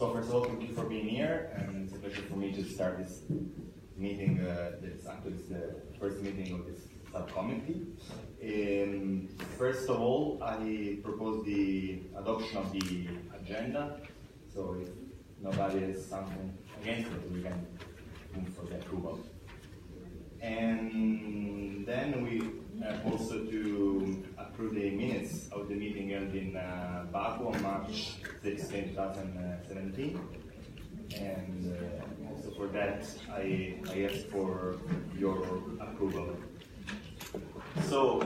So first of all, thank you for being here, and it's a pleasure for me to start this meeting. It's actually the first meeting of this subcommittee. First of all, I propose the adoption of the agenda. So if nobody has something against it, we can move for the approval. And then we also to approve the minutes of the meeting held in Baku on March 16, 2017. And also for that, I ask for your approval. So,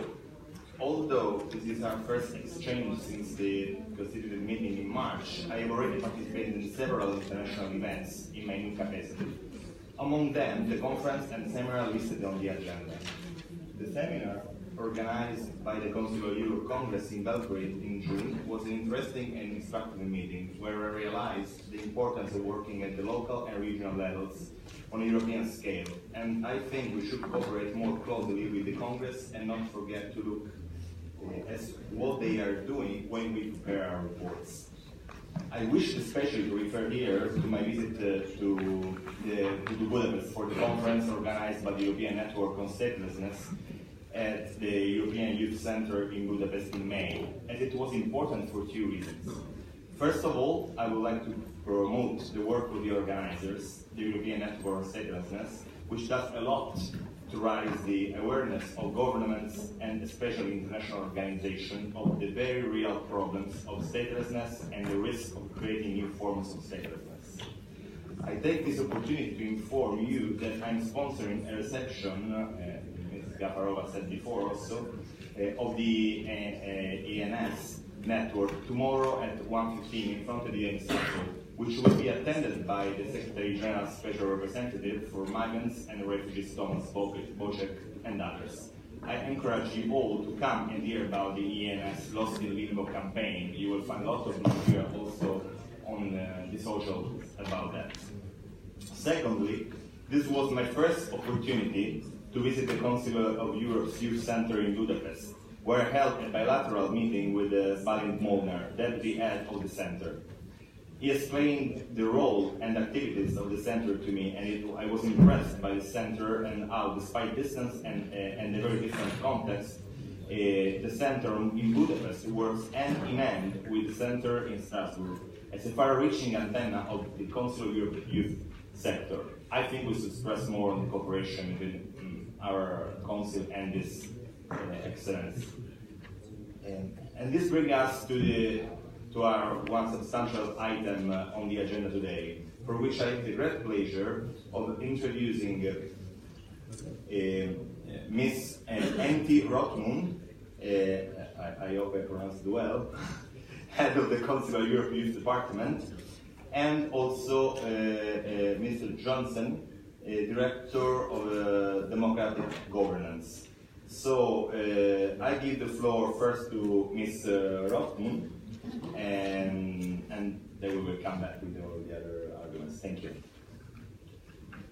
although this is our first exchange since the constituted meeting in March, I have already participated in several international events in my new capacity. Among them, the conference and seminar listed on the agenda. The seminar, organized by the Consiglio Europe Congress in Belgrade in June, was an interesting and instructive meeting where I realized the importance of working at the local and regional levels on a European scale. And I think we should cooperate more closely with the Congress and not forget to look at what they are doing when we prepare our reports. I wish especially to refer here to my visit to Budapest for the conference organized by the European Network on Statelessness at the European Youth Center in Budapest in May, and it was important for two reasons. First of all, I would like to promote the work of the organizers, the European Network on Statelessness, which does a lot to raise the awareness of governments and especially international organizations of the very real problems of statelessness and the risk of creating new forms of statelessness. I take this opportunity to inform you that I'm sponsoring a reception, Ms. Gafarova said before also, of the ENS network tomorrow at 1:15 in front of the hemicycle, which will be attended by the Secretary General's Special Representative for Migrants and Refugees, Thomas Bocek, and others. I encourage you all to come and hear about the ENS Lost in Limbo campaign. You will find a lot of material also on the social about that. Secondly, this was my first opportunity to visit the Consiglio of Europe's Youth Center in Budapest, where I held a bilateral meeting with Balint Molnar, deputy head of the center. He explained the role and activities of the center to me, and I was impressed by the center and how, despite distance and a very different context, the center in Budapest works hand in hand with the center in Strasbourg as a far-reaching antenna of the Consiglio of Europe youth sector. I think we should stress more on the cooperation between our council and this excellence. And this brings us to our one substantial item on the agenda today, for which I have the great pleasure of introducing Ms. Antti Rothmund, I hope I pronounced it well, head of the Consiglio of Europe Youth Department, and also Mr. Johnson, Director of Democratic Governance. So I give the floor first to Ms. Rothmund, and then we will come back with all the other arguments. Thank you.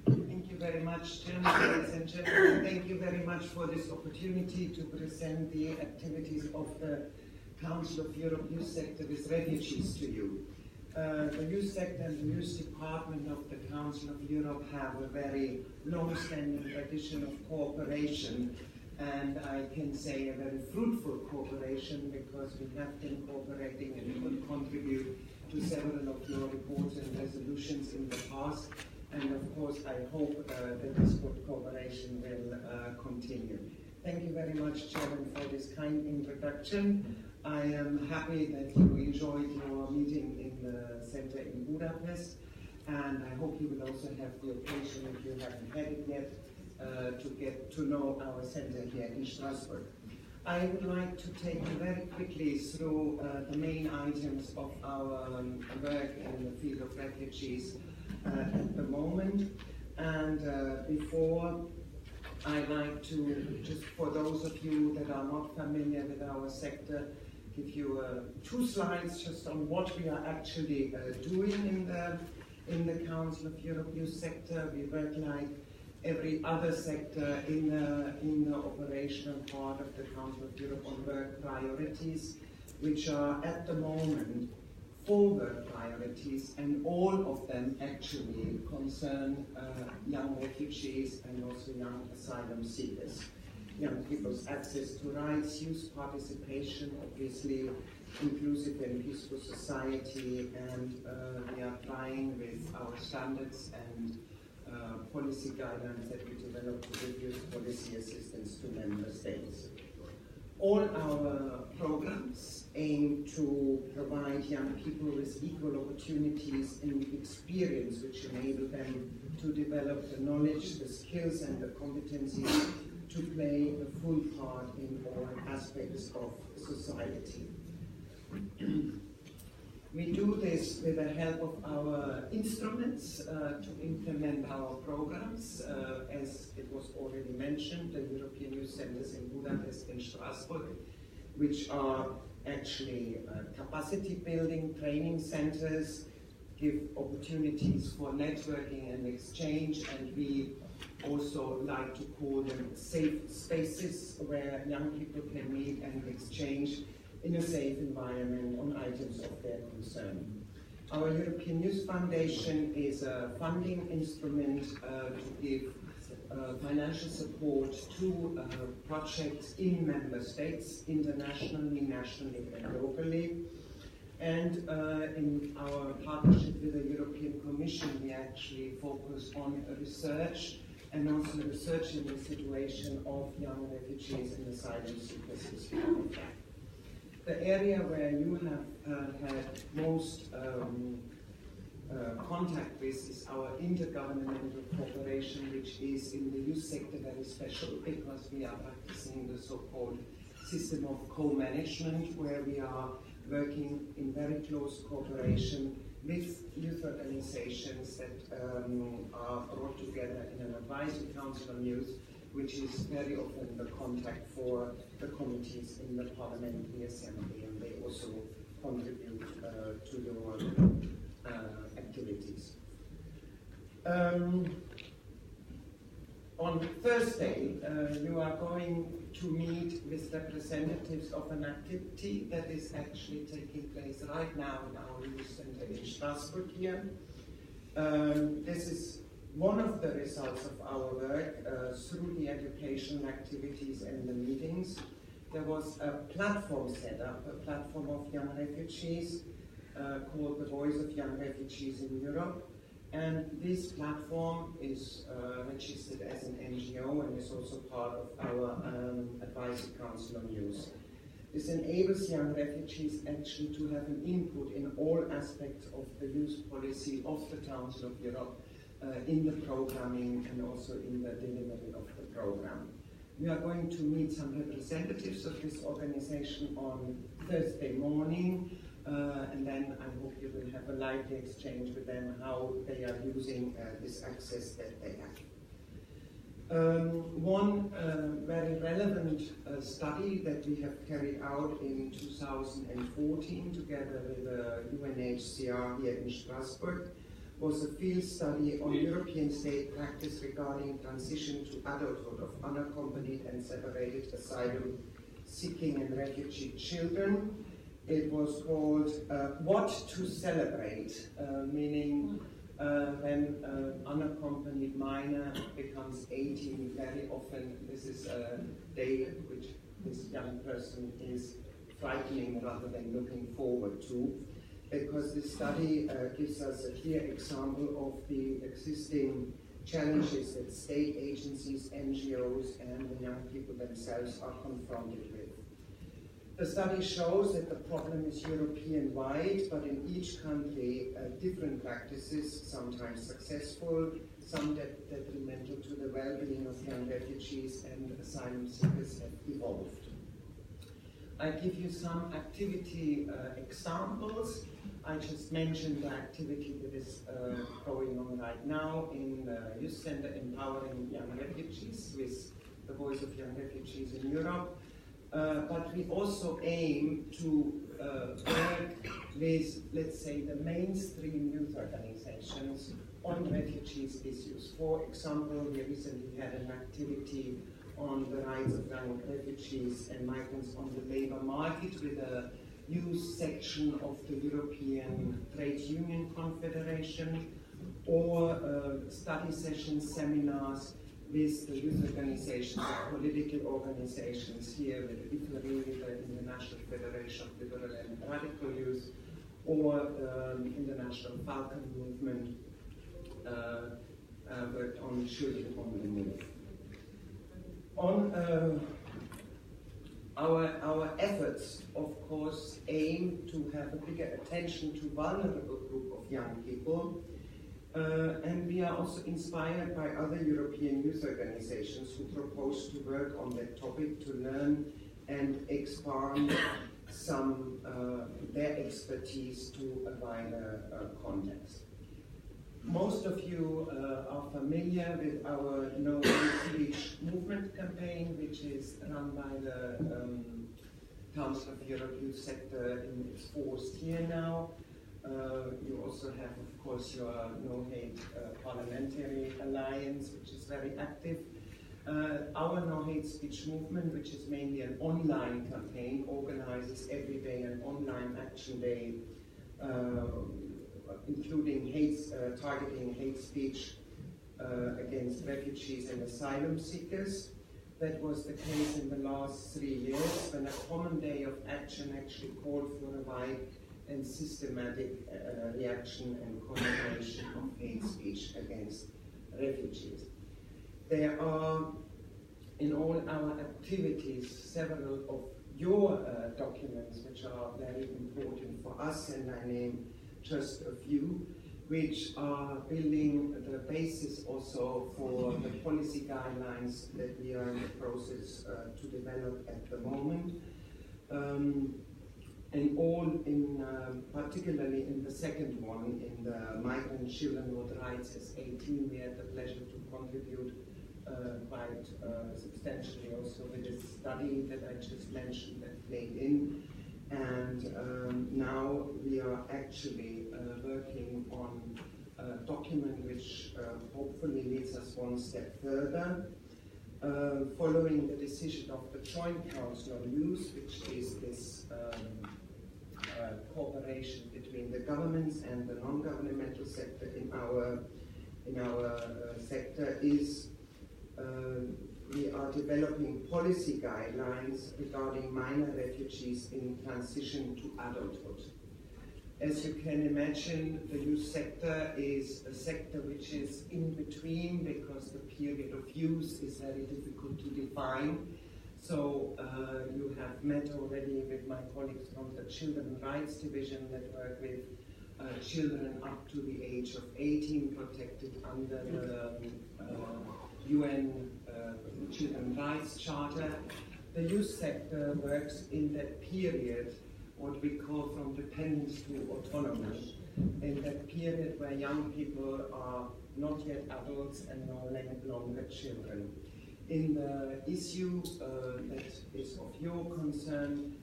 Thank you very much, Chairman, ladies and gentlemen. Thank you very much for this opportunity to present the activities of the Council of Europe Youth Sector with Refugees to you. The Youth Sector and the Youth Department of the Council of Europe have a very long-standing tradition of cooperation, and I can say a very fruitful cooperation, because we have been cooperating and will contribute to several of your reports and resolutions in the past. And of course, I hope that this good cooperation will continue. Thank you very much, Chairman, for this kind introduction. I am happy that you enjoyed your meeting in the center in Budapest, and I hope you will also have the occasion, if you haven't had it yet, to get to know our center here in Strasbourg. I would like to take you very quickly through the main items of our work in the field of refugees at the moment. And before, I'd like to, just for those of you that are not familiar with our sector, give you 2 slides just on what we are actually doing in the Council of Europe Youth Sector. We work like every other sector in the operational part of the Council of Europe on work priorities, which are at the moment 4 work priorities, and all of them actually concern young refugees and also young asylum seekers. Young people's access to rights, youth participation, obviously inclusive and peaceful society, and we are trying with our standards and policy guidelines that we develop to give youth policy assistance to member states. All our programs aim to provide young people with equal opportunities and experience which enable them to develop the knowledge, the skills and the competencies to play a full part in all aspects of society. We do this with the help of our instruments to implement our programs. As it was already mentioned, the European Youth Centers in Budapest and Strasbourg, which are actually capacity building training centers, give opportunities for networking and exchange, and we also like to call them safe spaces where young people can meet and exchange in a safe environment on items of their concern. Our European Youth Foundation is a funding instrument to give financial support to projects in member states, internationally, nationally and locally. And in our partnership with the European Commission, we actually focus on research and also researching the situation of young refugees and asylum seekers as part of that. The area where you have had most contact with is our intergovernmental cooperation, which is in the youth sector very special because we are practicing the so-called system of co-management, where we are working in very close cooperation with youth organizations that are brought together in an advisory council on youth, which is very often the contact for the committees in the Parliamentary Assembly, and they also contribute to your activities. On Thursday, you are going to meet with representatives of an activity that is actually taking place right now in our youth center in Strasbourg here. This is one of the results of our work through the educational activities and the meetings. There was a platform set up, a platform of young refugees called the Voice of Young Refugees in Europe. And this platform is registered as an NGO and is also part of our Advisory Council on Youth. This enables young refugees actually to have an input in all aspects of the youth policy of the Council of Europe, in the programming and also in the delivery of the program. We are going to meet some representatives of this organization on Thursday morning, and then I hope you will have a lively exchange with them how they are using this access that they have. One very relevant study that we have carried out in 2014 together with UNHCR here in Strasbourg was a field study on European state practice regarding transition to adulthood of unaccompanied and separated asylum seeking and refugee children. It was called What to Celebrate, meaning when an unaccompanied minor becomes 18, very often this is a day which this young person is frightening rather than looking forward to, because this study gives us a clear example of the existing challenges that state agencies, NGOs, and the young people themselves are confronted with. The study shows that the problem is European-wide, but in each country different practices, sometimes successful, some detrimental to the well-being of young refugees and asylum seekers, have evolved. I give you some activity examples. I just mentioned the activity that is going on right now in the Youth Center Empowering Young Refugees with the Voice of Young Refugees in Europe. But we also aim to work with, let's say, the mainstream youth organizations on refugees issues. For example, we recently had an activity on the rights of young refugees and migrants on the labor market with a youth section of the European Trade Union Confederation, or study sessions, seminars with the youth organizations, political organizations here with IFLRI, the International Federation of Liberal and Radical Youth, or International Falcon Movement, worked on children on the move. On our efforts, of course, aim to have a bigger attention to vulnerable group of young people, and we are also inspired by other European youth organizations who propose to work on that topic to learn and expand some their expertise to a wider context. Most of you are familiar with our No Hate Speech movement campaign, which is run by the Council of Europe Youth Sector in its 4th year now. You also have, of course, your No Hate Parliamentary Alliance, which is very active. Our No Hate Speech movement, which is mainly an online campaign, organizes every day an online action day, including targeting hate speech against refugees and asylum seekers. That was the case in the last 3 years, when a common day of action actually called for a wide and systematic reaction and condemnation of hate speech against refugees. There are, in all our activities, several of your documents which are very important for us, and I name just a few, which are building the basis also for the policy guidelines that we are in the process to develop at the moment. And all in, particularly in the second one, in the Migrant Children with Rights as 18, we had the pleasure to contribute quite substantially also with this study that I just mentioned that played in. And now we are actually working on a document which hopefully leads us one step further. Following the decision of the Joint Council on Youth, which is this cooperation between the governments and the non-governmental sector in our sector, is we are developing policy guidelines regarding minor refugees in transition to adulthood. As you can imagine, the youth sector is a sector which is in between, because the period of youth is very difficult to define. So you have met already with my colleagues from the Children's Rights Division that work with children up to the age of 18 protected under the UN Children's Rights Charter. The youth sector works in that period, what we call from dependence to autonomy, in that period where young people are not yet adults and no longer children. In the issue that is of your concern,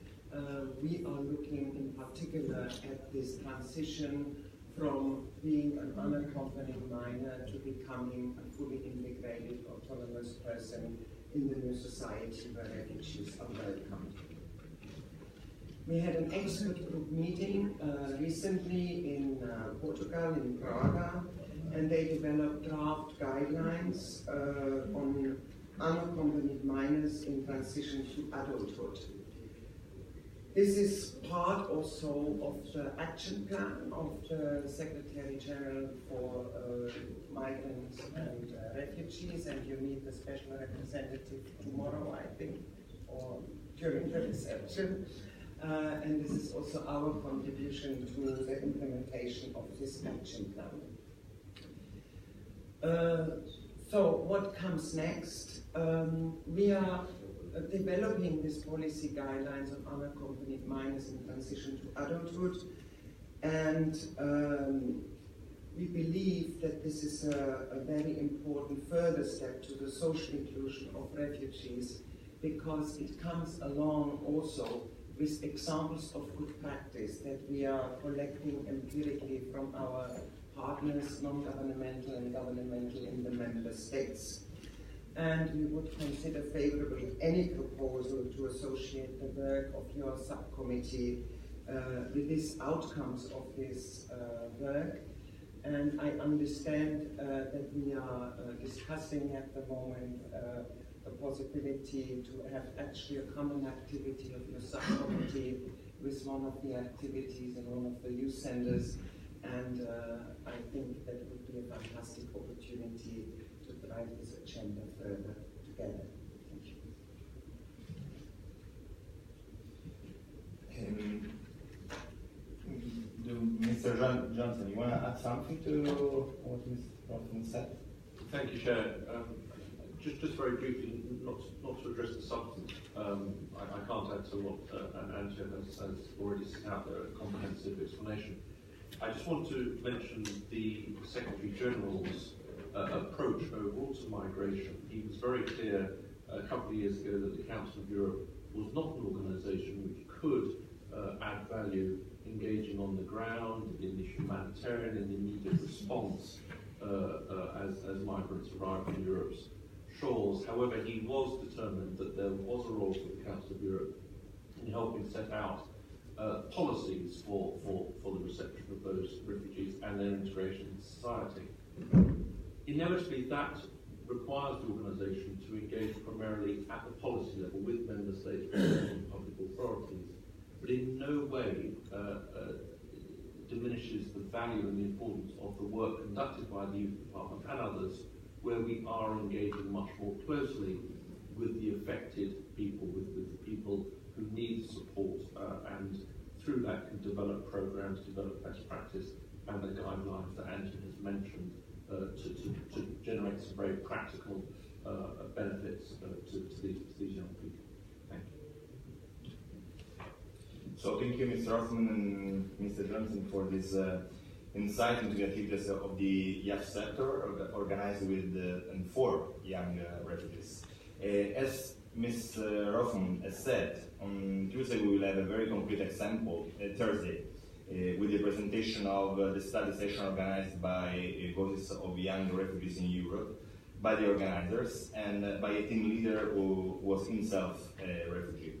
we are looking in particular at this transition from being an unaccompanied minor to becoming a fully integrated, autonomous person in the new society where refugees are welcomed. We had an expert group meeting recently in Portugal, in Braga, and they developed draft guidelines on unaccompanied minors in transition to adulthood. This is part also of the action plan of the Secretary General for Migrants and Refugees, and you meet the special representative tomorrow, I think, or during the reception. And this is also our contribution to the implementation of this action plan. So what comes next? We are developing these policy guidelines on unaccompanied minors in transition to adulthood, and we believe that this is a very important further step to the social inclusion of refugees, because it comes along also with examples of good practice that we are collecting empirically from our partners, non-governmental and governmental, in the member states. And we would consider favorably any proposal to associate the work of your subcommittee with these outcomes of this work. And I understand that we are discussing at the moment the possibility to have actually a common activity of your subcommittee with one of the activities in one of the youth centers. And I think that would be a fantastic opportunity to drive this agenda further together. Thank you. Mr. Johnson, you want to add something to what Mr. Hoffman said? Thank you, Chair. Just very briefly, not to address the substance. I can't add to what Antje has already set out there, a comprehensive explanation. I just want to mention the Secretary General's approach overall to migration. He was very clear a couple of years ago that the Council of Europe was not an organisation which could add value engaging on the ground, in the humanitarian, in the immediate response as migrants arrive on Europe's shores. However, he was determined that there was a role for the Council of Europe in helping set out policies for the reception of those refugees and their integration in society. Inevitably, that requires the organisation to engage primarily at the policy level with member states and public authorities, but in no way diminishes the value and the importance of the work conducted by the Youth Department and others, where we are engaging much more closely with the affected people, with the people who need support, and through that can develop programs, develop best practice, and the guidelines that Antje has mentioned to generate some very practical benefits to these young people. Thank you. So thank you, Mr. Hoffman and Mr. Johnson, for this insight into the activities of the youth sector organized with and for young refugees. As Ms. Hoffman has said, on Tuesday we will have a very concrete example, Thursday, with the presentation of the study session organized by Voices of Young Refugees in Europe, by the organizers, and by a team leader who was himself a refugee.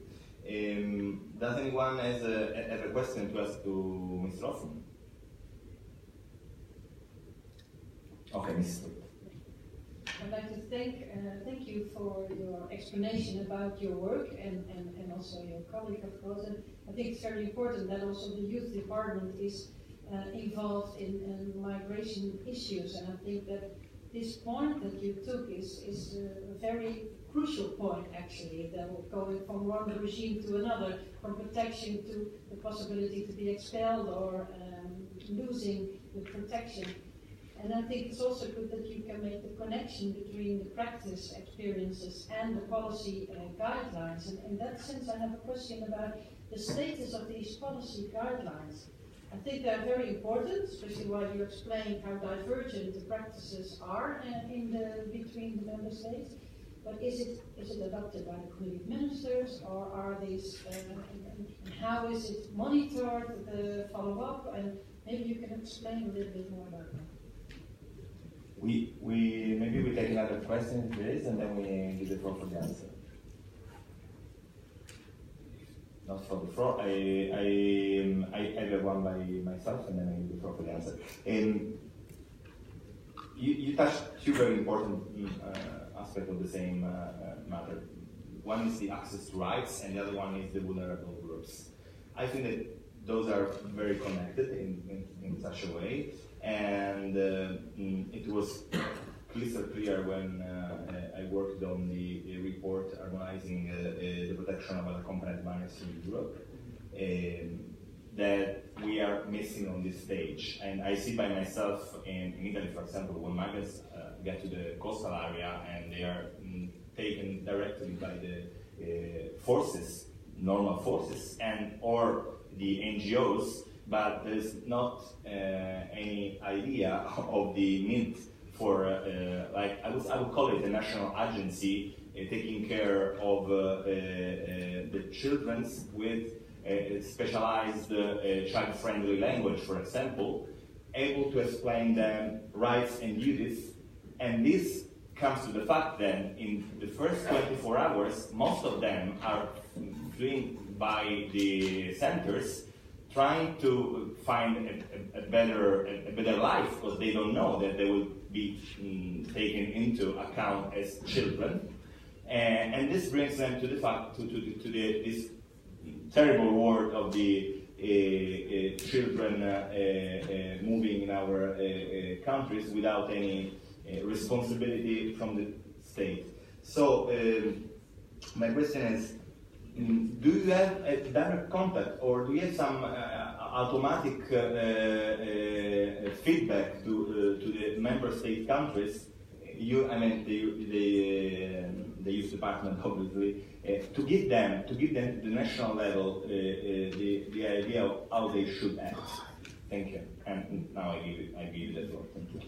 Does anyone have a question to ask to Mr. Hoffman? Okay, Mr. I'd like to thank you for your explanation about your work and also your colleague, of course. And I think it's very important that also the youth department is involved in migration issues. And I think that this point that you took is a very crucial point, actually, that will go from one regime to another, from protection to the possibility to be expelled or losing the protection. And I think it's also good that you can make the connection between the practice experiences and the policy guidelines. And in that sense, I have a question about the status of these policy guidelines. I think they're very important, especially while you explain how divergent the practices are between the member states. But is it adopted by the Committee of Ministers, or are these, and how is it monitored, the follow-up? And maybe you can explain a little bit more about that. Maybe we take another question if there is, and then we give the floor for the answer. Not for the floor. I have one by myself, and then I give the floor for the answer. You touched two very important aspects of the same matter. One is the access to rights, and the other one is the vulnerable groups. I think that those are very connected in such a way. And it was crystal clear when I worked on the report harmonizing the protection of unaccompanied minors in Europe that we are missing on this stage. And I see by myself in Italy, for example, when migrants get to the coastal area and they are taken directly by the forces, normal forces, and or the NGOs, but there's not any idea of the need for, like I would call it a national agency taking care of the children with specialized child-friendly language, for example, able to explain them rights and duties. And this comes to the fact that in the first 24 hours, most of them are fleeing by the centers trying to find a better life, because they don't know that they will be taken into account as children, and this brings them to the fact this terrible world of the children moving in our countries without any responsibility from the state. So my question is, do you have a direct contact, or do you have some automatic feedback to the member state countries? The youth department, obviously, to give them to the national level the idea of how they should act. Thank you. And now I give you the floor. Thank you.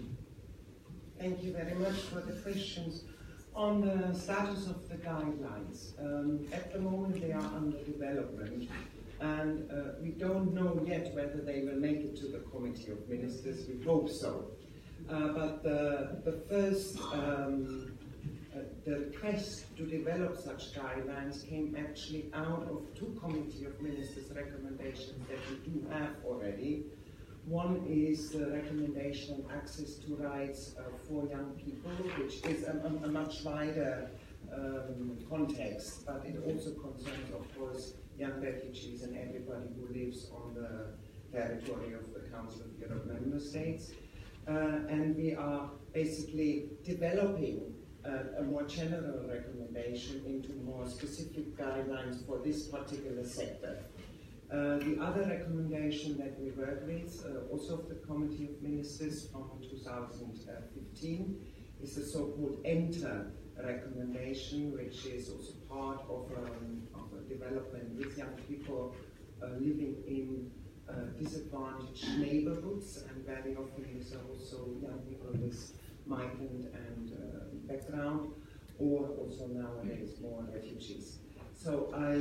Thank you very much for the questions. On the status of the guidelines, at the moment they are under development, and we don't know yet whether they will make it to the Committee of Ministers. We hope so. But the first the request to develop such guidelines came actually out of two Committee of Ministers recommendations that we do have already. One is the recommendation on access to rights for young people, which is a much wider context, but it also concerns, of course, young refugees and everybody who lives on the territory of the Council of Europe member states. And we are basically developing a more general recommendation into more specific guidelines for this particular sector. The other recommendation that we work with, also of the Committee of Ministers from 2015, is the so-called ENTER recommendation, which is also part of a development with young people living in disadvantaged neighborhoods, and very often these are also young people with migrant and background, or also nowadays more refugees. So I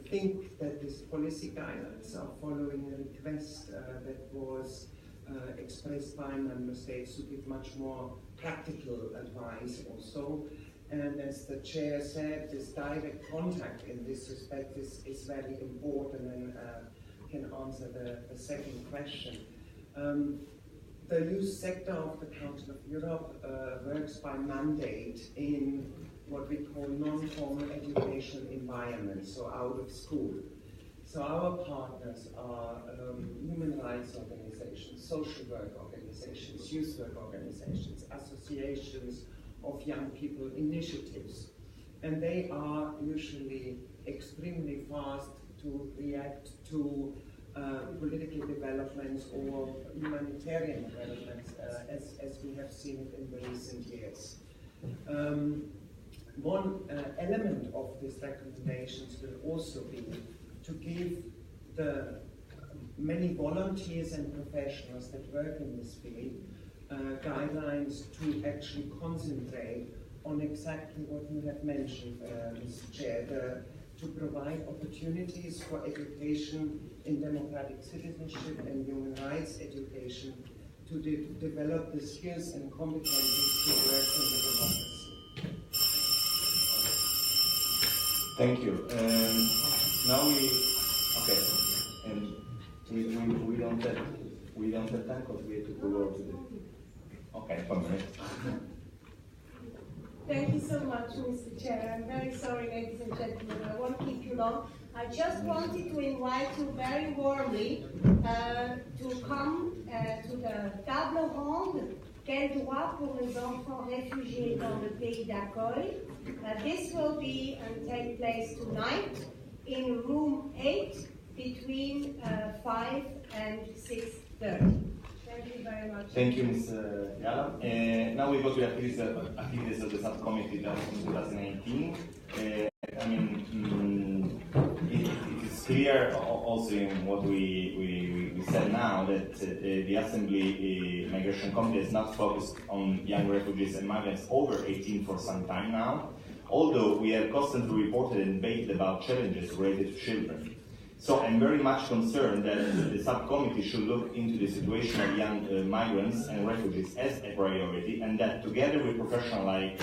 think that these policy guidelines are following a request that was expressed by member states to give much more practical advice also. And as the chair said, this direct contact in this respect is very important, and can answer the second question. The youth sector of the Council of Europe works by mandate in what we call non-formal education environments, so out of school. So our partners are human rights organizations, social work organizations, youth work organizations, associations of young people, initiatives. And they are usually extremely fast to react to political developments or humanitarian developments, as we have seen it in the recent years. One element of these recommendations will also be to give the many volunteers and professionals that work in this field guidelines to actually concentrate on exactly what you have mentioned, Mr. Chair, to provide opportunities for education in democratic citizenship and human rights education, to develop the skills and competencies to work in the democracy. Thank you. Now and we don't have time because we have to go over to the. Okay, 1 minute. Thank you so much, Mr. Chair. I'm very sorry, ladies and gentlemen, I won't keep you long. I just wanted to invite you very warmly to come to the table ronde Quel droit pour les enfants réfugiés dans le pays d'accueil. This will be and take place tonight in room 8 between 5 and 6:30. Thank you very much. Thank you, Ms. Gala. Now we go to the activities of the subcommittee in 2019. It is clear also in what we said now that the Assembly Migration Committee is not focused on young refugees and migrants over 18 for some time now, although we have constantly reported and debated about challenges related to children. So I'm very much concerned that the subcommittee should look into the situation of young migrants and refugees as a priority, and that together with professionals like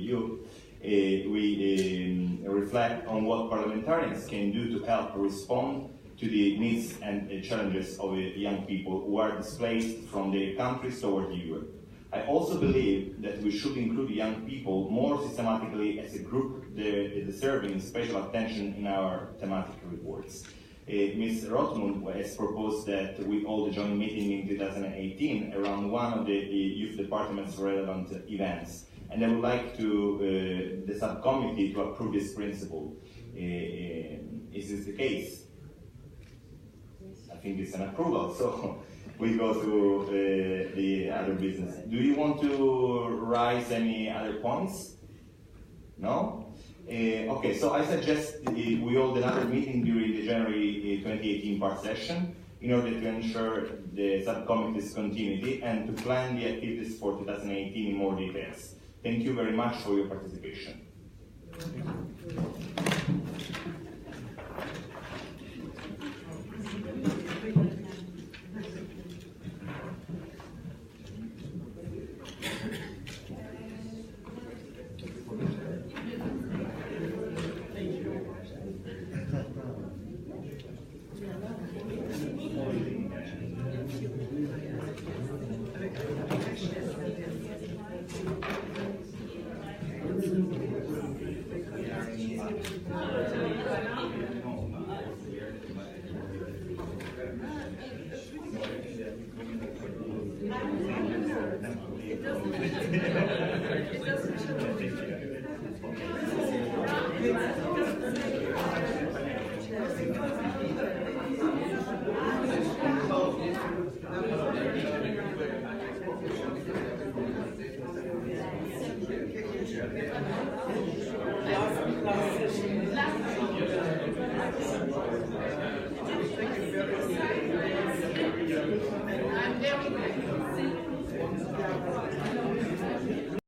you, we reflect on what parliamentarians can do to help respond to the needs and challenges of young people who are displaced from their countries toward Europe. I also believe that we should include young people more systematically as a group deserving special attention in our thematic reports. Ms. Rothmund has proposed that we hold a joint meeting in 2018 around one of the youth department's relevant events. And I would like to the subcommittee to approve this principle. Is this the case? I think it's an approval, so we go to the other business. Do you want to raise any other points? No? Okay, so I suggest we hold another meeting during the January 2018 part session in order to ensure the subcommittee's continuity and to plan the activities for 2018 in more details. Thank you very much for your participation.